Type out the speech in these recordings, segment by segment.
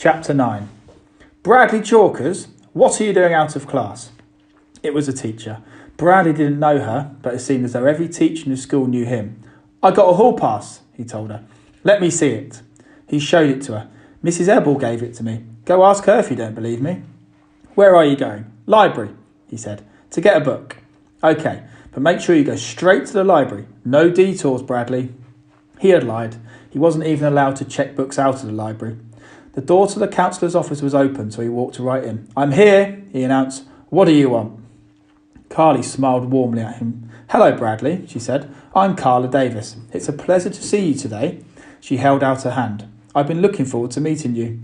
Chapter 9. Bradley Chalkers, what are you doing out of class? It was a teacher. Bradley didn't know her, but it seemed as though every teacher in the school knew him. I got a hall pass, he told her. Let me see it. He showed it to her. Mrs. Ebble gave it to me. Go ask her if you don't believe me. Where are you going? Library, he said, to get a book. OK, but make sure you go straight to the library. No detours, Bradley. He had lied. He wasn't even allowed to check books out of the library. The door to the counsellor's office was open, so he walked right in. I'm here, he announced. What do you want? Carly smiled warmly at him. Hello, Bradley, she said. I'm Carla Davis. It's a pleasure to see you today. She held out her hand. I've been looking forward to meeting you.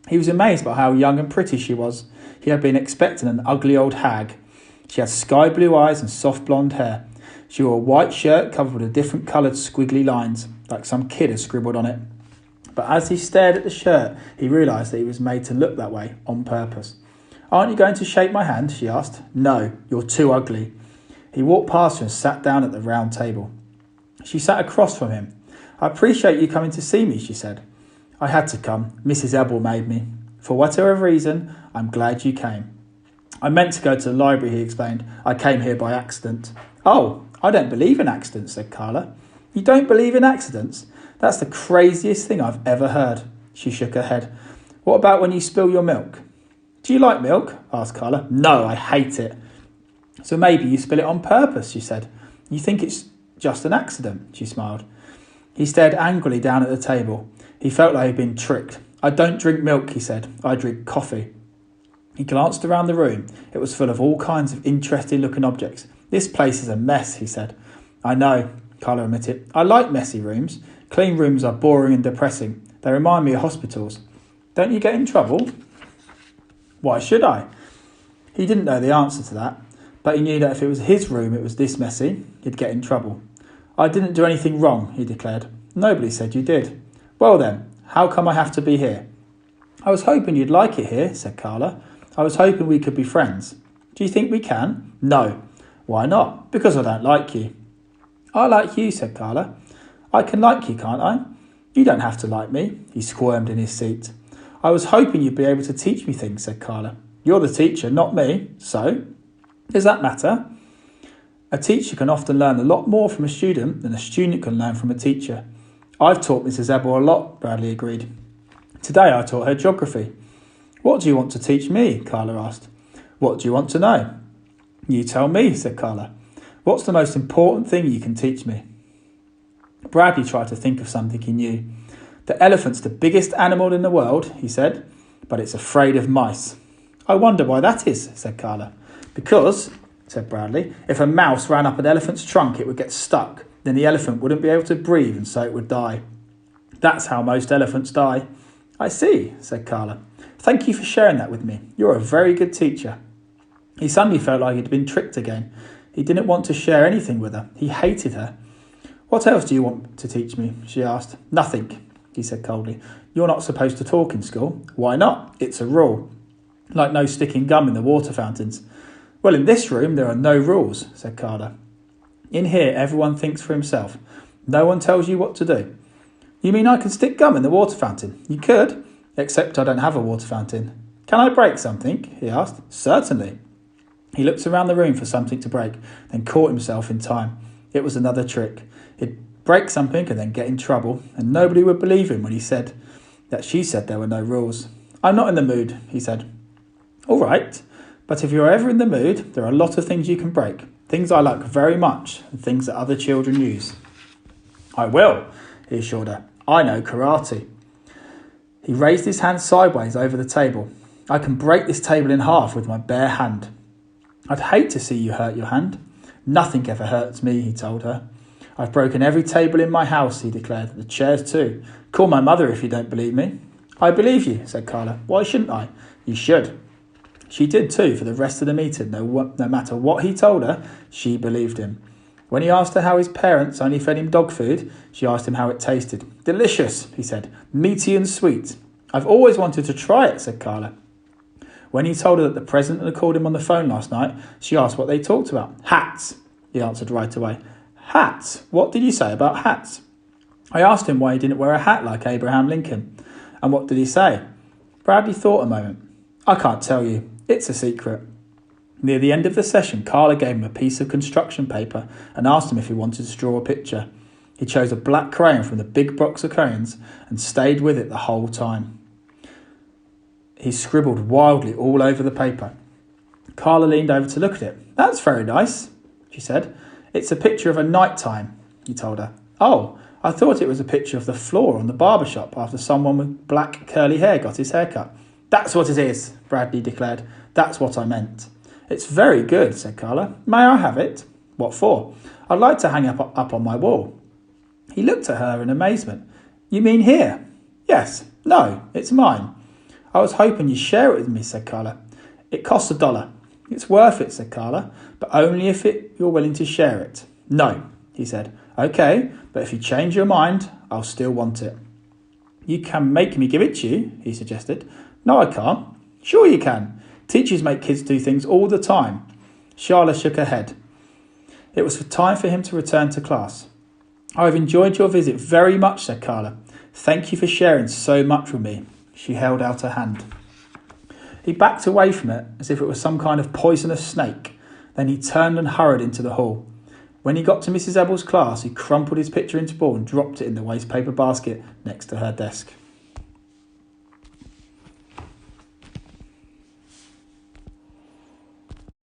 He was amazed by how young and pretty she was. He had been expecting an ugly old hag. She had sky blue eyes and soft blonde hair. She wore a white shirt covered with different coloured squiggly lines, like some kid had scribbled on it. But as he stared at the shirt, he realised that he was made to look that way on purpose. Aren't you going to shake my hand? She asked. No, you're too ugly. He walked past her and sat down at the round table. She sat across from him. I appreciate you coming to see me, she said. I had to come. Mrs. Ebble made me. For whatever reason, I'm glad you came. I meant to go to the library, he explained. I came here by accident. Oh, I don't believe in accidents, said Carla. You don't believe in accidents? That's the craziest thing I've ever heard. She shook her head. What about when you spill your milk? Do you like milk? Asked Carla. No, I hate it. So maybe you spill it on purpose, she said. You think it's just an accident, she smiled. He stared angrily down at the table. He felt like he'd been tricked. I don't drink milk, he said. I drink coffee. He glanced around the room. It was full of all kinds of interesting-looking objects. This place is a mess, he said. I know, Carla admitted. I like messy rooms. Clean rooms are boring and depressing. They remind me of hospitals. Don't you get in trouble? Why should I? He didn't know the answer to that, but he knew that if it was his room it was this messy, he'd get in trouble. I didn't do anything wrong, he declared. Nobody said you did. Well then, how come I have to be here? I was hoping you'd like it here, said Carla. I was hoping we could be friends. Do you think we can? No. Why not? Because I don't like you. I like you, said Carla. I can like you, can't I? You don't have to like me. He squirmed in his seat. I was hoping you'd be able to teach me things, said Carla. You're the teacher, not me. So? Does that matter? A teacher can often learn a lot more from a student than a student can learn from a teacher. I've taught Mrs. Ebble a lot, Bradley agreed. Today I taught her geography. What do you want to teach me? Carla asked. What do you want to know? You tell me, said Carla. What's the most important thing you can teach me? Bradley tried to think of something he knew. The elephant's the biggest animal in the world, he said, but it's afraid of mice. I wonder why that is, said Carla. Because, said Bradley, if a mouse ran up an elephant's trunk, it would get stuck. Then the elephant wouldn't be able to breathe and so it would die. That's how most elephants die. I see, said Carla. Thank you for sharing that with me. You're a very good teacher. He suddenly felt like he'd been tricked again. He didn't want to share anything with her. He hated her. What else do you want to teach me? She asked. Nothing, he said coldly. You're not supposed to talk in school. Why not? It's a rule. Like no sticking gum in the water fountains. Well, in this room there are no rules, said Carla. In here everyone thinks for himself. No one tells you what to do. You mean I can stick gum in the water fountain? You could, except I don't have a water fountain. Can I break something? He asked. Certainly. He looked around the room for something to break, then caught himself in time. It was another trick. He'd break something and then get in trouble, and nobody would believe him when he said that she said there were no rules. I'm not in the mood, he said. All right, but if you're ever in the mood, there are a lot of things you can break. Things I like very much, and things that other children use. I will, he assured her. I know karate. He raised his hand sideways over the table. I can break this table in half with my bare hand. I'd hate to see you hurt your hand. Nothing ever hurts me, he told her. I've broken every table in my house, he declared, the chairs too. Call my mother if you don't believe me. I believe you, said Carla. Why shouldn't I? You should. She did too for the rest of the meeting. No matter what he told her, she believed him. When he asked her how his parents only fed him dog food, she asked him how it tasted. Delicious, he said. Meaty and sweet. I've always wanted to try it, said Carla. When he told her that the president had called him on the phone last night, she asked what they talked about. Hats, he answered right away. Hats? What did you say about hats? I asked him why he didn't wear a hat like Abraham Lincoln. And what did he say? Bradley thought a moment. I can't tell you. It's a secret. Near the end of the session, Carla gave him a piece of construction paper and asked him if he wanted to draw a picture. He chose a black crayon from the big box of crayons and stayed with it the whole time. He scribbled wildly all over the paper. Carla leaned over to look at it. That's very nice, she said. It's a picture of a night time, he told her. Oh, I thought it was a picture of the floor on the barber shop after someone with black curly hair got his hair cut. That's what it is, Bradley declared. That's what I meant. It's very good, said Carla. May I have it? What for? I'd like to hang up on my wall. He looked at her in amazement. You mean here? Yes. No, it's mine. I was hoping you'd share it with me, said Carla. It costs $1. It's worth it, said Carla, but only if you're willing to share it. No, he said. Okay, but if you change your mind, I'll still want it. You can make me give it to you, he suggested. No, I can't. Sure you can. Teachers make kids do things all the time. Charla shook her head. It was time for him to return to class. I've enjoyed your visit very much, said Carla. Thank you for sharing so much with me. She held out her hand. He backed away from it as if it was some kind of poisonous snake. Then he turned and hurried into the hall. When he got to Mrs. Ebble's class, he crumpled his picture into a ball and dropped it in the waste paper basket next to her desk.